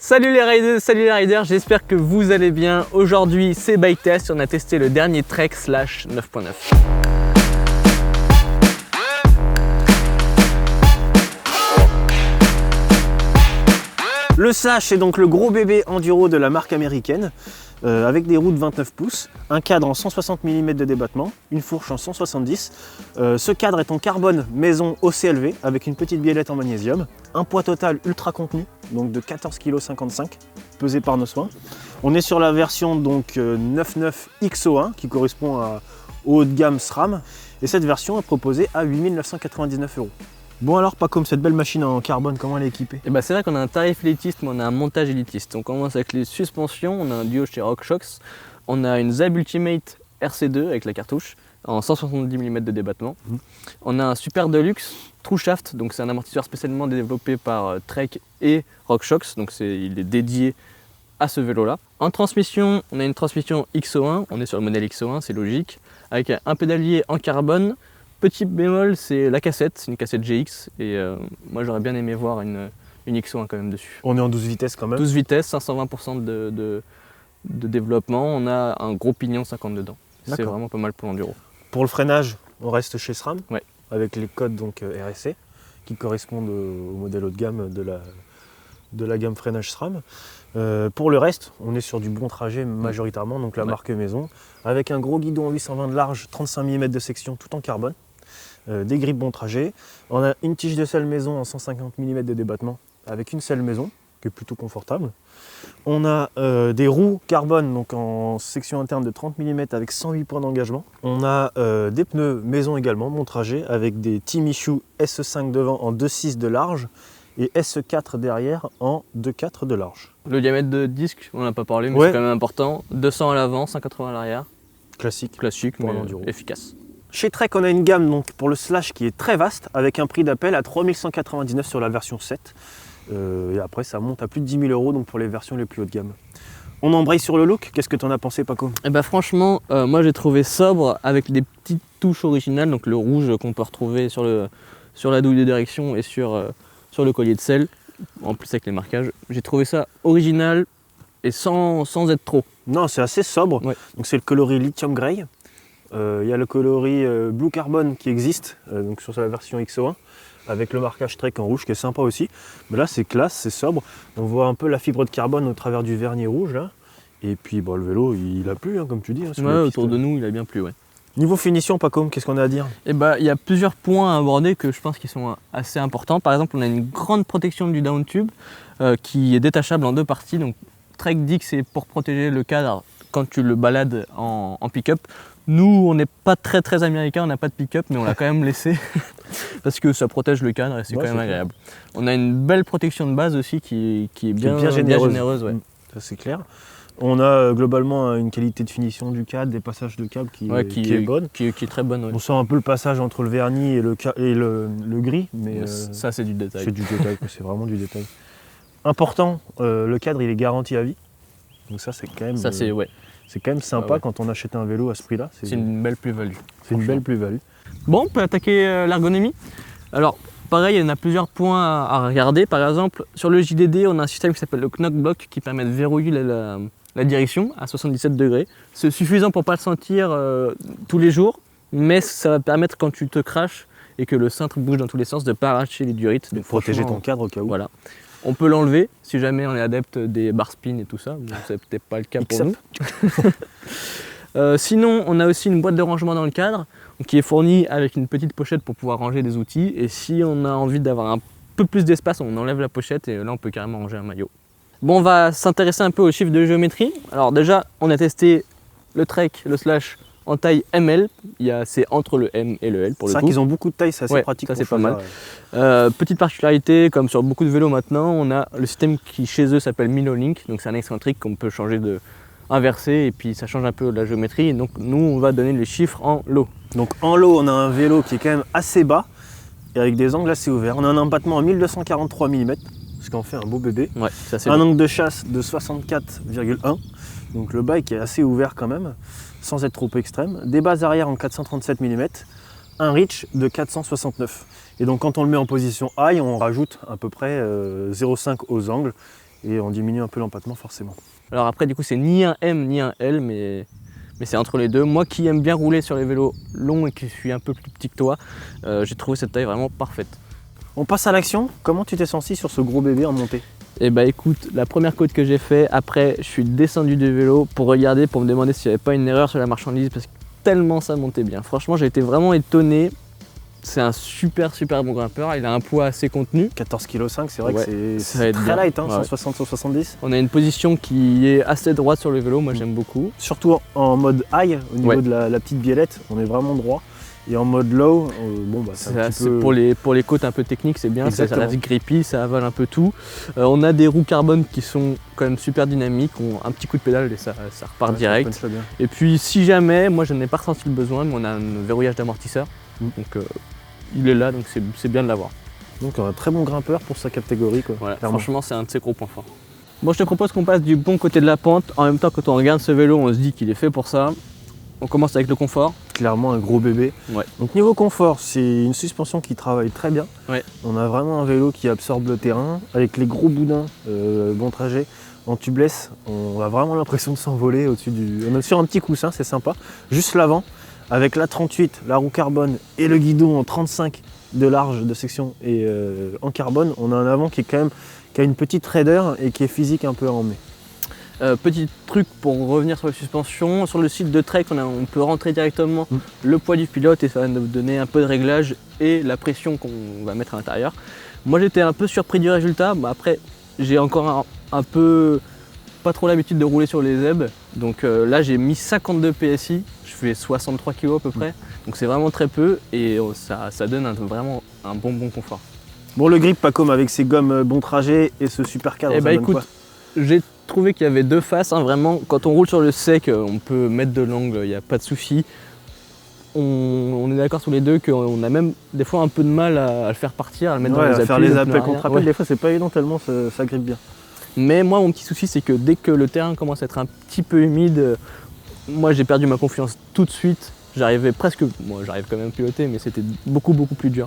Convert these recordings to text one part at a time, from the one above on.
Salut les riders, salut les riders, j'espère que vous allez bien. Aujourd'hui c'est Bike Test, on a testé le dernier Trek Slash 9.9. Le Slash est donc le gros bébé enduro de la marque américaine avec des roues de 29 pouces, un cadre en 160 mm de débattement, une fourche en 170. Ce cadre est en carbone maison OCLV avec une petite biellette en magnésium, un poids total ultra contenu, donc de 14,55 kg, pesé par nos soins. On est sur la version donc 9.9 XO1 qui correspond au haut de gamme SRAM et cette version est proposée à 8 999 €. Bon alors, pas comme cette belle machine en carbone, comment elle est équipée? Et bah c'est vrai qu'on a un tarif élitiste mais on a un montage élitiste. On commence avec les suspensions, on a un duo chez RockShox, on a une ZAB Ultimate RC2 avec la cartouche en 170 mm de débattement. On a un Super Deluxe True Shaft, donc c'est un amortisseur spécialement développé par Trek et RockShox, donc il est dédié à ce vélo là. En transmission, on a une transmission XO1, on est sur le modèle XO1, c'est logique, avec un pédalier en carbone. Petit bémol, c'est la cassette, c'est une cassette GX et moi j'aurais bien aimé voir une XO1 quand même dessus. On est en 12 vitesses quand même. 12 vitesses, 520% de développement, on a un gros pignon 50 dedans. C'est vraiment pas mal pour l'enduro. Pour le freinage, on reste chez SRAM, ouais, avec les codes donc RSC qui correspondent au modèle haut de gamme de la gamme freinage SRAM. Pour le reste, on est sur du bon trajet majoritairement, donc la marque maison, avec un gros guidon 820 de large, 35 mm de section tout en carbone. Des grippes bon trajet. On a une tige de selle maison en 150 mm de débattement avec une selle maison qui est plutôt confortable. On a des roues carbone donc en section interne de 30 mm avec 108 points d'engagement. On a des pneus maison également, bon trajet, avec des Team Issue SE5 devant en 2,6 de large et SE4 derrière en 2,4 de large. Le diamètre de disque, on n'en a pas parlé mais c'est quand même important. 200 à l'avant, 180 à l'arrière. Classique pour mais l'enduro. Efficace. Chez Trek, on a une gamme donc, pour le Slash qui est très vaste, avec un prix d'appel à 3 199 sur la version 7. Et après, ça monte à plus de 10 000 € donc pour les versions les plus haut de gamme. On embraye sur le look. Qu'est-ce que tu en as pensé, Paco? Eh ben, franchement, moi j'ai trouvé sobre avec des petites touches originales, donc le rouge qu'on peut retrouver sur la douille de direction et sur le collier de selle, en plus avec les marquages. J'ai trouvé ça original et sans être trop. Non, c'est assez sobre. Ouais. Donc c'est le coloris Lithium Grey. Il y a le coloris Blue Carbon qui existe donc sur la version XO1 avec le marquage Trek en rouge qui est sympa aussi. Mais là c'est classe, c'est sobre. On voit un peu la fibre de carbone au travers du vernis rouge là. Et puis le vélo il a plu comme tu dis. Hein, ouais, autour de nous il a bien plu. Ouais. Niveau finition, Paco, qu'est-ce qu'on a à dire? Eh ben, il y a plusieurs points à aborder que je pense qui sont assez importants. Par exemple, on a une grande protection du down tube qui est détachable en deux parties. Donc Trek dit que c'est pour protéger le cadre quand tu le balades en pick-up. Nous, on n'est pas très américain, on n'a pas de pick-up, mais on l'a quand même laissé parce que ça protège le cadre et c'est quand même agréable. On a une belle protection de base aussi qui est bien généreuse. Ouais. Ça c'est clair. On a globalement une qualité de finition du cadre, des passages de câble qui est bonne. Qui est très bonne. Ouais. On sent un peu le passage entre le vernis et le gris, mais ça c'est du détail. C'est du détail, c'est vraiment du détail. Important, le cadre il est garanti à vie. Donc ça c'est quand même. C'est quand même sympa quand on achète un vélo à ce prix-là. C'est une belle plus-value. C'est une belle plus-value. Bon, on peut attaquer l'ergonomie. Alors, pareil, il y en a plusieurs points à regarder. Par exemple, sur le JDD, on a un système qui s'appelle le Knock Block qui permet de verrouiller la direction à 77 degrés. C'est suffisant pour ne pas le sentir tous les jours, mais ça va permettre quand tu te craches et que le cintre bouge dans tous les sens de ne pas arracher les durites. De protéger ton cadre au cas où. Voilà. On peut l'enlever si jamais on est adepte des bar spin et tout ça. C'est peut-être pas le cas pour nous. Sinon, on a aussi une boîte de rangement dans le cadre qui est fournie avec une petite pochette pour pouvoir ranger des outils. Et si on a envie d'avoir un peu plus d'espace, on enlève la pochette et là on peut carrément ranger un maillot. Bon, on va s'intéresser un peu aux chiffres de géométrie. Alors déjà, on a testé le Trek, le Slash en taille ML, c'est entre le M et le L pour le coup. C'est vrai qu'ils ont beaucoup de taille, c'est assez pratique. Ça c'est pas mal. Petite particularité, comme sur beaucoup de vélos maintenant, on a le système qui chez eux s'appelle Milolink, donc c'est un excentrique qu'on peut changer de inversé et puis ça change un peu la géométrie. Et donc nous on va donner les chiffres en low. Donc en low on a un vélo qui est quand même assez bas et avec des angles assez ouverts. On a un empattement en 1243 mm, ce qui en fait un beau bébé. Ouais, un angle de chasse de 64,1, donc le bike est assez ouvert quand même, sans être trop extrême. Des bases arrière en 437 mm, un reach de 469. Et donc quand on le met en position high, on rajoute à peu près 0,5 aux angles et on diminue un peu l'empattement forcément. Alors après, du coup, c'est ni un M ni un L, mais c'est entre les deux. Moi qui aime bien rouler sur les vélos longs et qui suis un peu plus petit que toi, j'ai trouvé cette taille vraiment parfaite. On passe à l'action. Comment tu t'es senti sur ce gros bébé en montée? Et bah écoute, la première côte que j'ai fait, après je suis descendu du vélo pour regarder, pour me demander s'il n'y avait pas une erreur sur la marchandise, parce que tellement ça montait bien. Franchement, j'ai été vraiment étonné. C'est un super bon grimpeur, il a un poids assez contenu. 14,5 kg, c'est vrai Ouais, que ça va c'est être très bien. light, hein, Ouais. 160-170. On a une position qui est assez droite sur le vélo, moi j'aime beaucoup. Surtout en mode high, au niveau Ouais. de la petite biellette, on est vraiment droit. Et en mode low, bon bah c'est un petit peu... Pour les côtes un peu techniques, c'est bien, ça Exactement. reste grippy, ça avale un peu tout. On a des roues carbone qui sont quand même super dynamiques, ont un petit coup de pédale et ça repart Ouais, direct. ça punch bien. Et puis si jamais, moi je n'ai pas ressenti le besoin, mais on a un verrouillage d'amortisseur, donc il est là, donc c'est bien de l'avoir. Donc un très bon grimpeur pour sa catégorie, quoi. Voilà, clairement. franchement c'est un de ses gros points forts. Bon, je te propose qu'on passe du bon côté de la pente. En même temps, quand on regarde ce vélo, on se dit qu'il est fait pour ça. On commence avec le confort. Clairement un gros bébé. Ouais. Donc niveau confort, c'est une suspension qui travaille très bien. Ouais. On a vraiment un vélo qui absorbe le terrain, avec les gros boudins, bon trajet. En tubeless, on a vraiment l'impression de s'envoler au-dessus du... On est sur un petit coussin, c'est sympa. Juste l'avant, avec la 38, la roue carbone et le guidon en 35 de large de section et en carbone, on a un avant qui est quand même qui a une petite raideur et qui est physique un peu à emmener. Petit truc pour revenir sur les suspensions, sur le site de Trek on peut rentrer directement le poids du pilote et ça va nous donner un peu de réglage et la pression qu'on va mettre à l'intérieur. Moi j'étais un peu surpris du résultat, après j'ai encore un peu pas trop l'habitude de rouler sur les ZEB, donc là j'ai mis 52 PSI, je fais 63 kg à peu près, donc c'est vraiment très peu et ça donne vraiment un bon confort. Bon, le grip pas comme avec ses gommes bon trajet et ce super cadre. Eh bah écoute, j'ai trouvé qu'il y avait deux faces, vraiment. Quand on roule sur le sec, on peut mettre de l'angle, il n'y a pas de souci. On est d'accord sur les deux qu'on a même des fois un peu de mal à le faire partir, à le mettre dans les appuis. à faire les le appels pneu contre arrière. appels, des fois c'est pas évident tellement ça grippe bien. Mais moi mon petit souci c'est que dès que le terrain commence à être un petit peu humide, moi j'ai perdu ma confiance tout de suite. J'arrivais presque, moi j'arrive quand même à piloter, mais c'était beaucoup plus dur.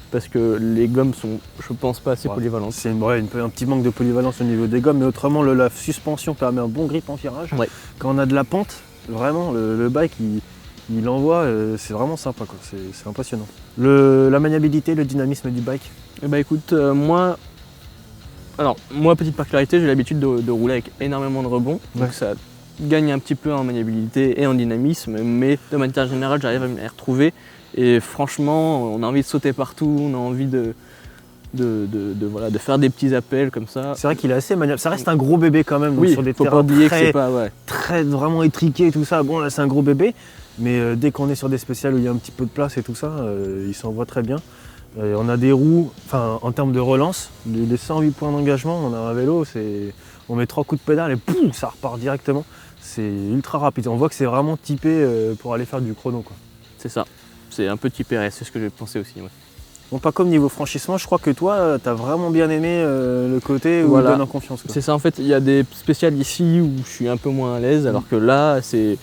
Parce que les gommes sont, je pense, pas assez polyvalentes. C'est un petit manque de polyvalence au niveau des gommes, mais autrement la suspension permet un bon grip en virage. Ouais. Quand on a de la pente, vraiment le bike il envoie, c'est vraiment sympa, quoi. C'est impressionnant. La maniabilité, le dynamisme du bike. Eh bah écoute, moi petite particularité, j'ai l'habitude de rouler avec énormément de rebonds, donc ça gagne un petit peu en maniabilité et en dynamisme, mais de manière générale j'arrive à m'y retrouver. Et franchement, on a envie de sauter partout, on a envie de faire des petits appels comme ça. C'est vrai qu'il est assez maniable. Ça reste un gros bébé quand même, donc Oui, sur des faut terrains pas oublier très, que c'est pas... Ouais. très vraiment étriqués et tout ça. Bon là c'est un gros bébé, mais dès qu'on est sur des spéciales où il y a un petit peu de place et tout ça, il s'envoie très bien. On a des roues, enfin en termes de relance, les 108 points d'engagement, on a un vélo, on met 3 coups de pédale et pouf, ça repart directement. C'est ultra rapide. On voit que c'est vraiment typé pour aller faire du chrono, quoi. C'est ça. C'est un peu typé RS, c'est ce que j'ai pensé aussi. Ouais. Bon, pas comme niveau franchissement, je crois que toi, t'as vraiment bien aimé le côté où il donne en confiance, quoi. C'est ça, en fait, il y a des spéciales ici où je suis un peu moins à l'aise, alors que là, c'est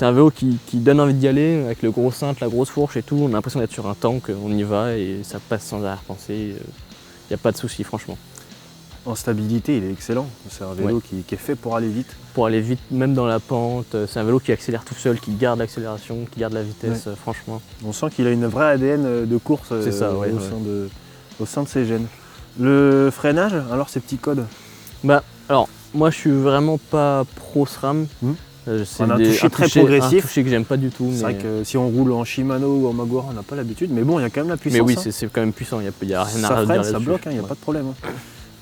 un vélo qui donne envie d'y aller, avec le gros cintre, la grosse fourche et tout. On a l'impression d'être sur un tank, on y va et ça passe sans arrière-pensée. Il n'y a pas de souci, franchement. En stabilité, il est excellent. C'est un vélo qui est fait pour aller vite. Pour aller vite, même dans la pente. C'est un vélo qui accélère tout seul, qui garde l'accélération, qui garde la vitesse, franchement. On sent qu'il a une vraie ADN de course au sein de ses gènes. Le freinage, alors ces petits codes? Bah, alors, moi je suis vraiment pas pro SRAM. C'est un toucher très progressif. Un toucher que j'aime pas du tout. C'est vrai que si on roule en Shimano ou en Magura, on n'a pas l'habitude. Mais bon, il y a quand même la puissance. Mais oui, c'est quand même puissant, il n'y a rien à ça redire freine, là-dessus. ça bloque, il n'y a pas de problème.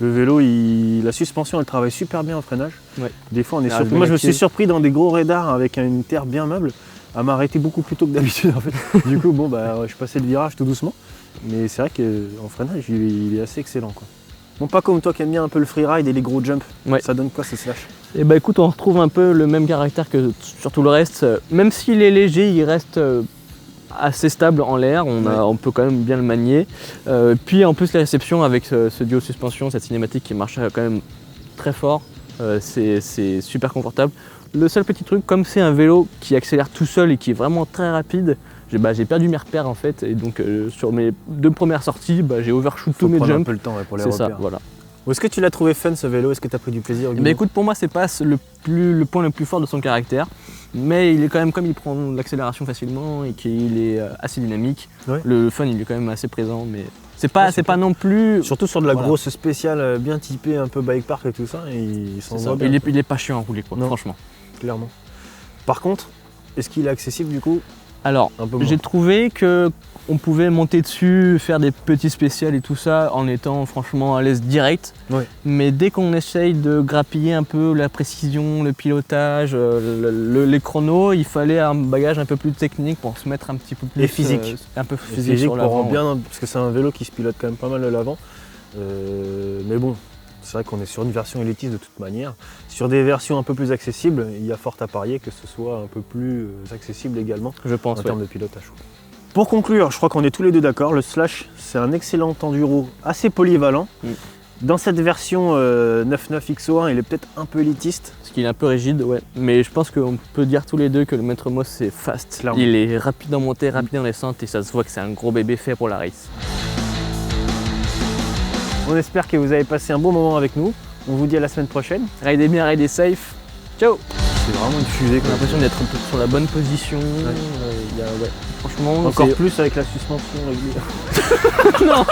Le vélo, la suspension, elle travaille super bien en freinage. Ouais. Des fois, on est surpris. Moi, je me suis surpris dans des gros radars avec une terre bien meuble à m'arrêter beaucoup plus tôt que d'habitude, en fait. Du coup, bon, je passais le virage tout doucement. Mais c'est vrai qu'en freinage, il est assez excellent, quoi. Bon, pas comme toi qui aime bien un peu le freeride et les gros jumps. Ouais. Ça donne quoi ce slash? Et bah écoute, on retrouve un peu le même caractère que sur tout le reste. Même s'il est léger, il reste assez stable en l'air, on peut quand même bien le manier. Puis en plus les réceptions avec ce duo suspension, cette cinématique qui marche quand même très fort, c'est super confortable. Le seul petit truc, comme c'est un vélo qui accélère tout seul et qui est vraiment très rapide, j'ai perdu mes repères en fait, et donc sur mes 2 premières sorties, j'ai overshoot tous mes jumps. Un peu le temps pour les repères. Ça, voilà. Est-ce que tu l'as trouvé fun ce vélo? Est-ce que tu as pris du plaisir? Mais écoute, pour moi, c'est pas le point le plus fort de son caractère, mais il est quand même, comme il prend l'accélération facilement et qu'il est assez dynamique, Ouais. le fun il est quand même assez présent, mais c'est pas non plus. Surtout sur de la Voilà. grosse spéciale bien typée, un peu bike park et tout ça, il s'en C'est ça. va bien, Il est pas chiant à rouler, quoi, Non. franchement. clairement. Par contre, est-ce qu'il est accessible du coup? Alors, Un peu moins. j'ai trouvé que on pouvait monter dessus, faire des petits spéciales et tout ça en étant franchement à l'aise direct. Ouais. Mais dès qu'on essaye de grappiller un peu la précision, le pilotage, les chronos, il fallait un bagage un peu plus technique pour se mettre un petit peu plus Et physique. un peu Et physique physique sur pour l'avant. rendre bien, parce que c'est un vélo qui se pilote quand même pas mal de l'avant. Mais bon, c'est vrai qu'on est sur une version élitiste de toute manière. Sur des versions un peu plus accessibles, il y a fort à parier que ce soit un peu plus accessible également Je pense. en Ouais. termes de pilotage. Pour conclure, je crois qu'on est tous les deux d'accord, le Slash c'est un excellent enduro assez polyvalent. Dans cette version 9.9 XO1, il est peut-être un peu élitiste. Parce qu'il est un peu rigide, ouais. Mais je pense qu'on peut dire tous les deux que le Maître Moss c'est fast. Clairement. Il est rapide en montée, rapide en descente et ça se voit que c'est un gros bébé fait pour la race. On espère que vous avez passé un bon moment avec nous. On vous dit à la semaine prochaine. Ridez bien, ridez safe. Ciao. C'est vraiment une fusée. J'ai l'impression d'être sur la bonne position. Ouais. Franchement, Encore c'est- plus avec la suspension réglée. Non.